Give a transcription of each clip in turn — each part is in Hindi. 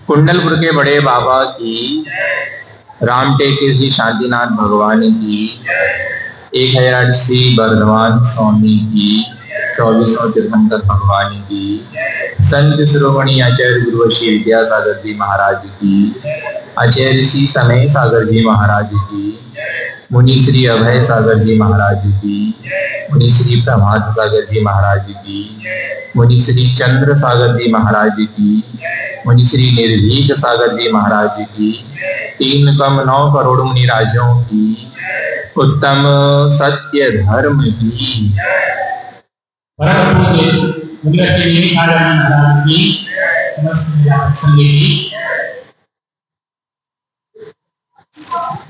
कुंडलपुर के बड़े बाबा की, रामटेके श्री शांतिनाथ भगवान की, 1008 श्री बर्धमान स्वामी की, 2400 तीर्थंकर भगवान की, संत शिरोमणि आचार्य गुरु श्री विद्यासागर जी महाराज की, आचार्य श्री समय सागर जी महाराज की, मुनि श्री अभय सागर जी महाराज की, मुनि श्री प्रभात सागर जी महाराज की, मुनि श्री चंद्र सागर जी महाराज की, मुनि श्री निर्भीक सागर जी महाराज की, 3,9 करोड़ मुनि राजों की, उत्तम सत्य धर्म की, परम पूज्य मुनि श्री सागर जी महाराज की समस्त की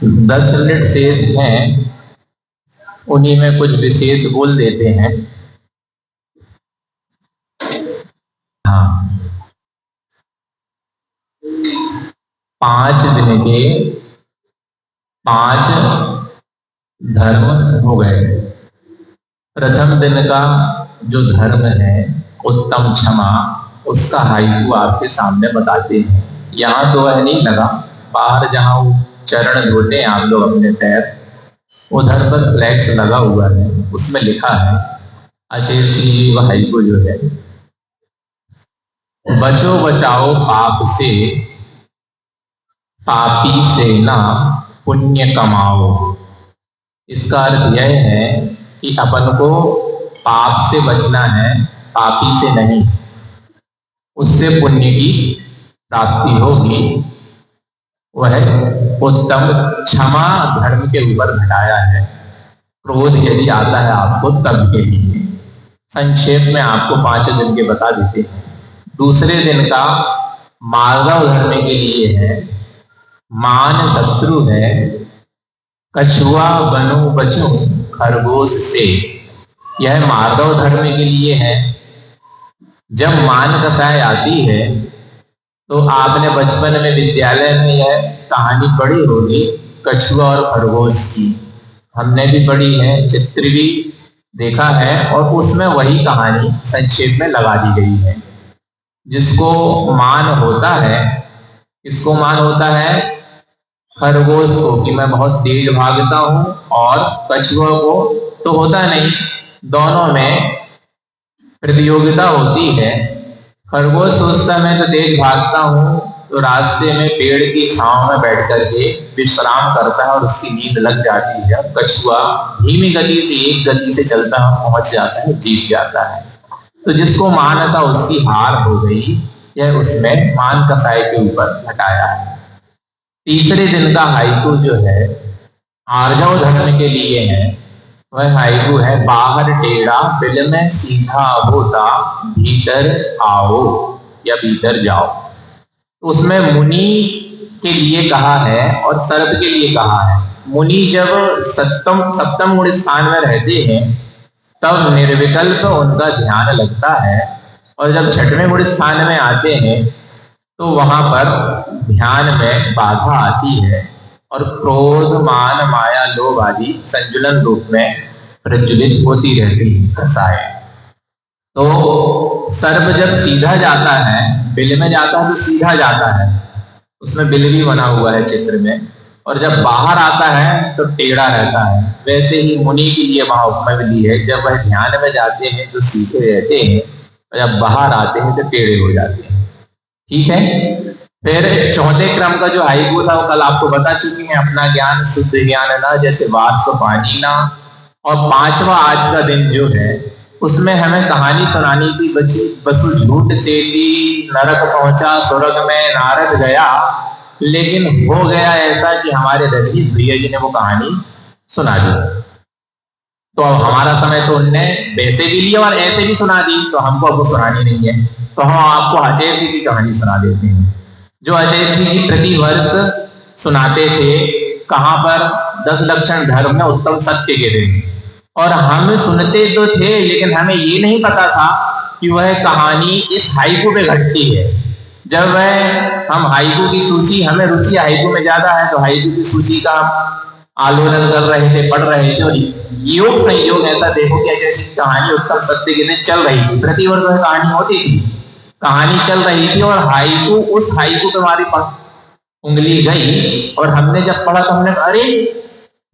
10 मिनट शेष हैं, उन्हीं में कुछ विशेष बोल देते हैं। हाँ, 5 दिन के 5 धर्म हो गए। प्रथम दिन का जो धर्म है उत्तम क्षमा, उसका हाइकू आपके सामने बताते हैं। यहाँ तो वह नहीं लगा, बाहर जहाँ चरण धोते हैं आप लोग अपने पैर, उधर पर फ्लैक्स लगा हुआ है, उसमें लिखा है आचार्य श्री वह हाइकू जो है, बचो बचाओ पाप से, पापी से ना पुण्य कमाओ। इसका अर्थ यह है कि अपन को पाप से बचना है, पापी से नहीं। उससे पुण्य की प्राप्ति होगी। वह उत्तम क्षमा धर्म के ऊपर घटाया है। क्रोध यदि आता है आपको तब के लिए संक्षेप में आपको 5 दिन के बता देते हैं। दूसरे दिन का मार्गव धर्म के लिए है, मान शत्रु है, कछुआ बनो बचो खरगोश से। यह मार्गव धर्म के लिए है। जब मान कसाय आती है तो आपने बचपन में विद्यालय में यह कहानी पढ़ी होगी, कछुआ और खरगोश की। हमने भी पढ़ी है, चित्र भी देखा है, और उसमें वही कहानी संक्षेप में लगा दी गई है। जिसको मान होता है, किसको मान होता है? खरगोश को, कि मैं बहुत तेज भागता हूं, और कछुआ को तो होता नहीं। दोनों में प्रतियोगिता होती है। खरगोश सोचता मैं तो तेज भागता हूं, तो रास्ते में पेड़ की छांव में बैठ करके विश्राम करता है और उसकी नींद लग जाती है। कछुआ धीमी गति से, एक गति से चलता है, पहुंच जाता है, जीत जाता है। तो जिसको मान था उसकी हार हो गई। यह उसमें मान कसाई के ऊपर घटाया है। तीसरे दिन का हाइकू जो है आर्जव धर्म के लिए है। वह हाइकू है, बाहर टेढ़ा बिल में सीधा होता, भीतर आओ या भीतर जाओ। उसमें मुनि के लिए कहा है और सर्प के लिए कहा है। मुनि जब सप्तम गुण स्थान में रहते हैं तब निर्विकल्प उनका ध्यान लगता है, और जब 6वें गुण स्थान में आते हैं तो वहां पर ध्यान में बाधा आती है और क्रोध मान माया लोभ आदि संजुलन रूप में प्रज्वलित होती रहती है कसाय। तो सर्प जब सीधा जाता है, बिल में जाता है तो सीधा जाता है, उसमें बिल भी बना हुआ है चित्र में, और जब बाहर आता है तो टेढ़ा रहता है। वैसे ही मुनि के लिए वहां उपमा मिली है, जब वह ध्यान में जाते हैं तो सीधे रहते हैं, और जब बाहर आते हैं तो टेढ़े हो जाते हैं। ठीक है। फिर चौथे क्रम का जो हाइकू था वो कल आपको बता चुकी हैं, अपना ज्ञान शुद्ध ज्ञान ना, जैसे वार्ष पानी ना। और 5वां आज का दिन जो है उसमें हमें कहानी सुनानी थी, बसु झूठ से थी, नरक पहुंचा स्वर्ग में नारद गया। लेकिन हो गया ऐसा कि हमारे रचित भैया जी ने वो कहानी सुना दी। तो अब हमारा समय तो उनने वैसे भी लिया और ऐसे भी सुना दी, तो हमको अब वो सुनानी नहीं है। तो हम आपको आचार्य जी की कहानी सुना देते हैं, जो आचार्य जी प्रति वर्ष सुनाते थे। कहां पर? 10 लक्षण धर्म में उत्तम सत्य के दिन। और हम सुनते तो थे, लेकिन हमें ये नहीं पता था कि वह कहानी इस हाइकू पे घटती है। जब वह हम हाइकू की सूची, हमें रुचि हाइकू में ज्यादा है, तो हाइकू की सूची का आलोचन कर रहे थे, पढ़ रहे थे, और योग संयोग ऐसा देखो कि आचार्य जी की कहानी उत्तम सत्य के दिन चल रही थी। प्रतिवर्ष वह कहानी होती थी, कहानी चल रही थी और हाइकू, उस हाइकू पे हमारी उंगली गई और हमने जब पढ़ा तो हमने अरे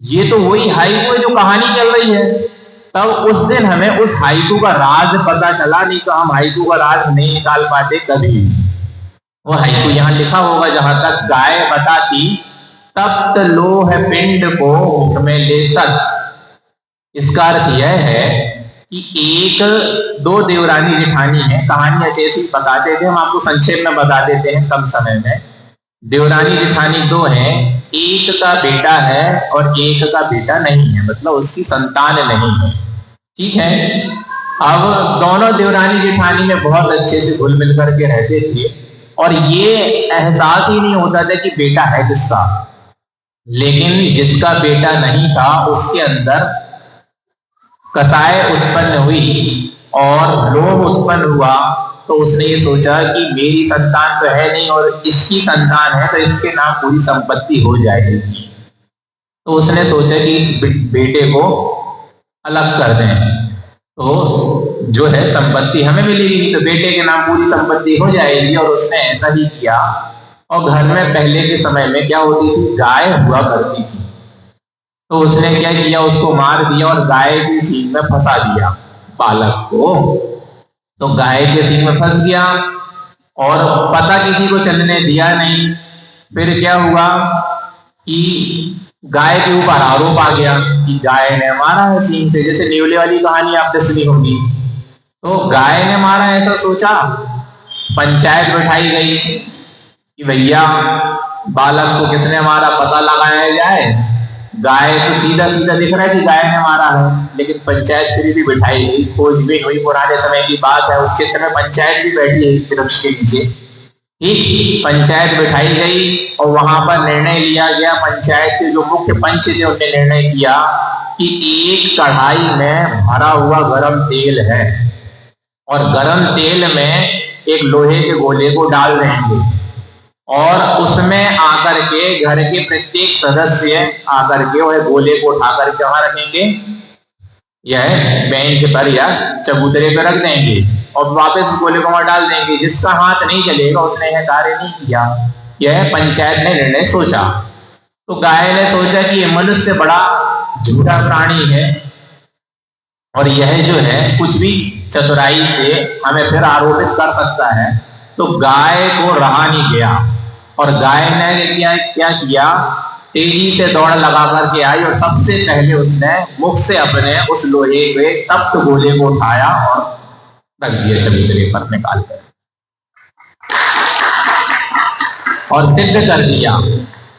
ये तो वही हाइकू है जो कहानी चल रही है। तब उस दिन हमें उस हाइकू का राज पता चला, नहीं तो हम हाइकू का राज नहीं निकाल पाते कभी। वो हाइकू यहाँ लिखा होगा, जहां तक गाय बताती तप्त लोह पिंड को मुख में ले सक। इसका अर्थ यह है कि एक दो देवरानी जेठानी है, कहानी अच्छे से बताते थे, हम आपको संक्षेप में बता देते हैं कम समय में। देवरानी जेठानी दो हैं, एक का बेटा है और एक का बेटा नहीं है, मतलब उसकी संतान नहीं है, ठीक है। अब दोनों देवरानी जेठानी में बहुत अच्छे से घुल मिल करके रहते थे और ये एहसास ही नहीं होता था कि बेटा है किसका। लेकिन जिसका बेटा नहीं था उसके अंदर कसाय उत्पन्न हुई और लोभ उत्पन्न हुआ, तो उसने ये सोचा कि मेरी संतान तो है नहीं और इसकी संतान है, तो इसके नाम पूरी संपत्ति हो जाएगी। तो उसने सोचा कि इस बेटे को अलग कर दें, तो जो है संपत्ति हमें मिलेगी, तो बेटे के नाम पूरी संपत्ति हो जाएगी। और उसने ऐसा ही किया। और घर में पहले के समय में क्या होती थी, गाय हुआ करती थी, तो उसने क्या किया, उसको मार दिया और गाय की सींग में फंसा दिया बालक को। तो गाय के सींग में फंस गया और पता किसी को चलने दिया नहीं। फिर क्या हुआ कि गाय के ऊपर आरोप आ गया कि गाय ने मारा है सींग से, जैसे न्यूले वाली कहानी आपने सुनी होगी। तो गाय ने मारा ऐसा सोचा, पंचायत बैठाई गई कि भैया बालक को किसने मारा पता लगाया जाए। गाय तो सीधा सीधा दिख रहा है कि गाय ने मारा है, लेकिन पंचायत फिर भी बिठाई गई, खोजबीन हुई। पुराने समय की बात है, उस क्षेत्र में पंचायत भी बैठी है वृक्ष के नीचे, ठीक। पंचायत बिठाई गई और वहां पर निर्णय लिया गया। पंचायत के जो मुख्य पंच थे उन्होंने निर्णय किया कि एक कढ़ाई में भरा हुआ गरम तेल है और गरम तेल में एक लोहे के गोले को डाल देंगे और उसमें आकर के घर के प्रत्येक सदस्य आकर के वह गोले को उठा करके वहां रखेंगे, यह बेंच पर या चबूतरे पर रख देंगे और वापस गोले को वहां डाल देंगे। जिसका हाथ नहीं चलेगा उसने यह कार्य नहीं किया। यह पंचायत ने निर्णय सोचा। तो गाय ने सोचा कि यह मनुष्य बड़ा झूठा प्राणी है और यह जो है कुछ भी चतुराई से हमें फिर आरोपित कर सकता है। तो गाय को रहा नहीं गया और गाय ने क्या किया, तेजी से दौड़ लगा करके आई और सबसे पहले उसने मुख से अपने उस लोहे के तप्त गोले को उठाया और रख दिया चबूतरे पर निकाल कर और सिद्ध कर दिया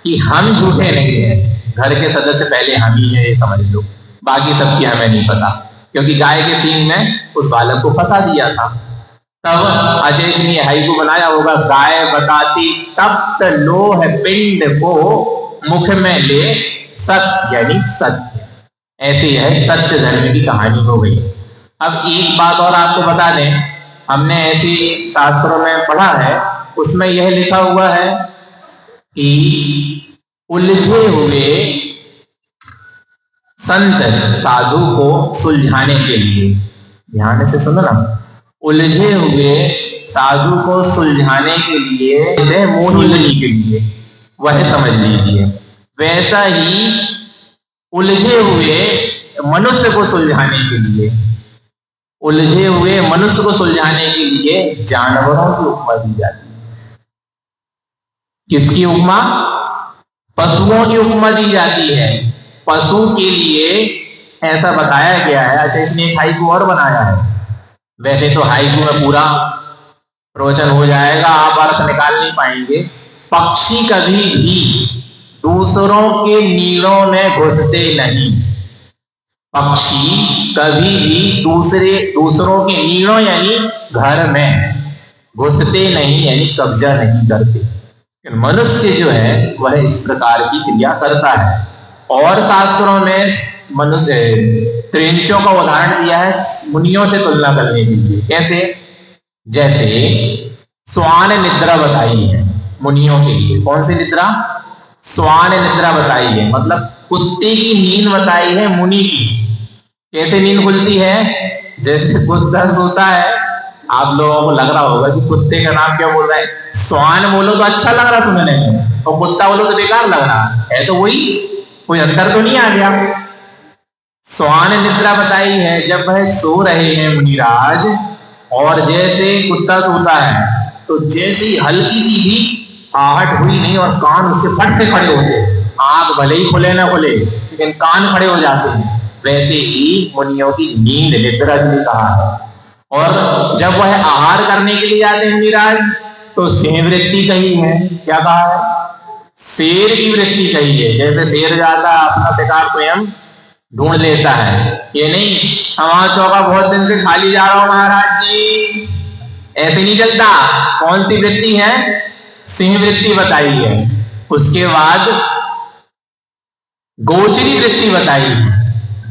कि हम झूठे नहीं हैं, घर के सदस्य पहले हम ही हैं, ये समझ लो, बाकी सबकी हमें नहीं पता, क्योंकि गाय के सींग में उस बालक को फंसा दिया था। तब अजय ने हाइकू बनाया होगा, गाय बताती तप्त लोह पिंड को मुख में ले सत्य, यानी सत्य। ऐसी है सत्य धर्म की कहानी हो गई। अब एक बात और आपको बता दें, हमने ऐसी शास्त्रों में पढ़ा है, उसमें यह लिखा हुआ है कि उलझे हुए संत साधु को सुलझाने के लिए, ध्यान से सुनो ना, उलझे हुए साधु को सुलझाने के लिए, मोहिनी के लिए, वह समझ लीजिए। वैसा ही उलझे हुए मनुष्य को सुलझाने के लिए, उलझे हुए मनुष्य को सुलझाने के लिए जानवरों की उपमा दी जाती है। किसकी उपमा? पशुओं की उपमा दी जाती है। पशु के लिए ऐसा बताया गया है। अच्छा, इसने एक हाइकू और बनाया है। वैसे तो हाइकू में पूरा प्रवचन हो जाएगा, आप अर्थ निकाल नहीं पाएंगे। पक्षी कभी भी दूसरों के नीड़ों में घुसते नहीं। पक्षी कभी भी दूसरों के नीड़ों यानी घर में घुसते नहीं, यानी कब्जा नहीं करते। मनुष्य जो है वह इस प्रकार की क्रिया करता है। और शास्त्रों में मनुष्य त्रिंचों का उदाहरण दिया है मुनियों से तुलना करने के लिए। कैसे? जैसे स्वान निद्रा बताई है मुनियों के लिए। कौन सी निद्रा? स्वान निद्रा बताई है, मतलब कुत्ते की नींद बताई है मुनि की। कैसे नींद खुलती है? जैसे कुत्ता सोता है, आप लोगों को लग रहा होगा कि कुत्ते का नाम क्या बोल रहा है, स्वान बोलो तो अच्छा लग रहा सुनने में, और कुत्ता बोलो तो बेकार लग रहा है तो वही, कोई अंतर तो नहीं आ गया। स्वान निद्रा बताई है जब वह सो रहे हैं मुनिराज, और जैसे कुत्ता सोता है तो जैसे ही हल्की सी भी आहट हुई नहीं और कान उससे फट से खड़े होते, आंख भले ही खुले ना खुले लेकिन कान खड़े हो जाते हैं, वैसे ही मुनियों की नींद निद्रा भी कहा है। और जब वह आहार करने के लिए जाते हैं मुनिराज तो सिंह वृत्ति कही है, क्या कहा है, शेर की वृत्ति कही है। जैसे शेर जाता है अपना शिकार स्वयं ढूंढ लेता है, ये नहीं हमारा चौका बहुत दिन से खाली जा रहा हूं महाराज जी, ऐसे नहीं चलता। कौन सी वृत्ति है, सिंह वृत्ति बताई है। उसके बाद गोचरी वृत्ति बताई है,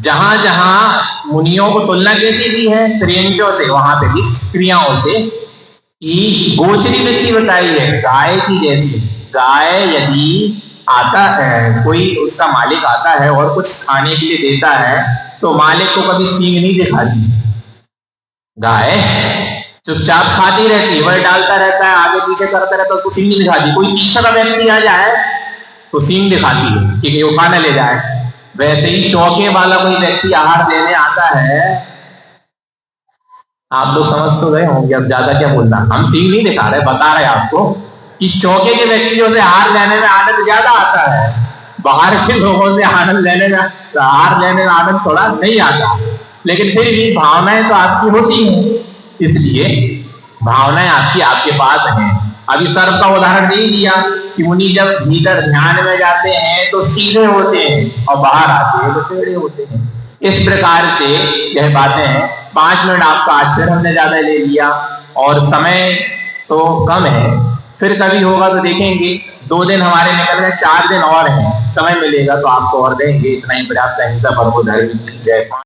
जहां जहां मुनियों को तुलना कैसी की है त्रियंचों से, वहां पे भी क्रियाओं से गोचरी वृत्ति बताई है। गाय की जैसी, गाय यदि आता है, कोई उसका मालिक आता है और कुछ खाने के लिए देता है तो मालिक को कभी सींग नहीं दिखाती, गाय चुपचाप खाती रहती है, वह डालता रहता है आगे पीछे करता रहता है, उसको सींग नहीं दिखाती। कोई तीसरा व्यक्ति आ जाए तो सींग दिखाती है कि वो खाना ले जाए। वैसे ही चौके वाला कोई व्यक्ति आहार देने आता है, आप लोग समझ तो गए होंगे, अब ज्यादा क्या बोलना, हम सींग नहीं दिखा रहे, बता रहे आपको कि चौके के व्यक्तियों से आहार लेने में आनंद ज्यादा आता है, बाहर के लोगों से आनंद लेने में, आहार लेने में आनंद थोड़ा नहीं आता, लेकिन फिर भी भावनाएं तो आपकी होती हैं, इसलिए भावनाएं आपकी आपके पास हैं। अभी सर्प का उदाहरण नहीं दिया कि मुनि जब भीतर ध्यान में जाते हैं तो सीधे होते हैं और बाहर आते हैं तो टेढ़े होते हैं। इस प्रकार से यह बातें हैं। 5 मिनट आपका आज फिर हमने ज्यादा ले लिया और समय तो कम है, फिर कभी होगा तो देखेंगे। 2 दिन हमारे निकल गए, 4 दिन और हैं, समय मिलेगा तो आपको और देंगे। इतना ही पर्याप्त है। हिंसा परमो धर्म की जय।